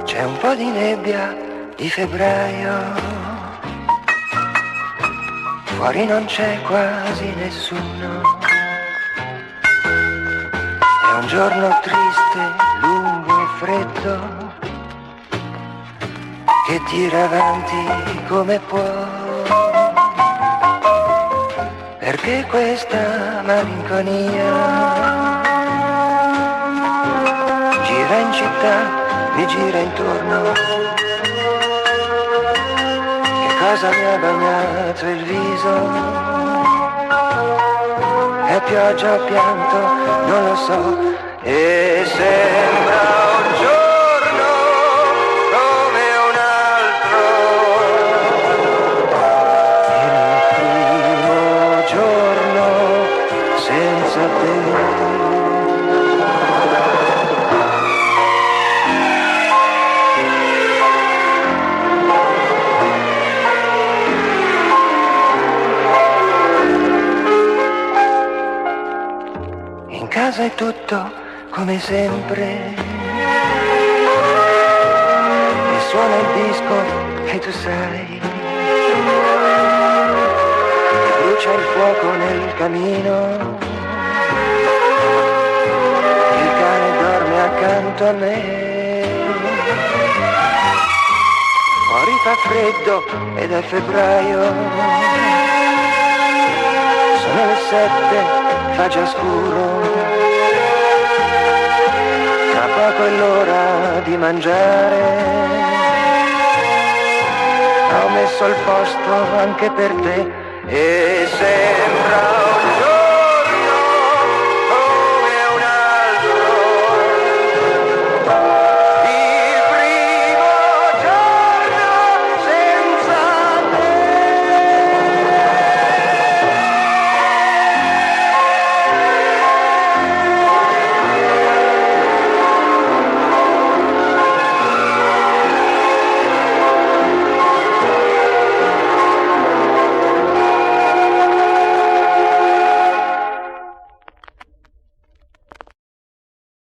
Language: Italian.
C'è un po' di nebbia di febbraio, fuori non c'è quasi nessuno. È un giorno triste, lungo e freddo, che tira avanti come può. Perché questa malinconia gira in città, mi gira intorno. Che cosa mi ha bagnato il viso? È pioggia o pianto, non lo so. E sembra un giorno come un altro, il primo giorno senza te. In casa è tutto come sempre e suona il disco e tu sai, brucia il fuoco nel camino, il cane dorme accanto a me. Fuori fa freddo ed è febbraio, sono le 7, fa già scuro. Tra poco è l'ora di mangiare. Ho messo il posto anche per te e sembra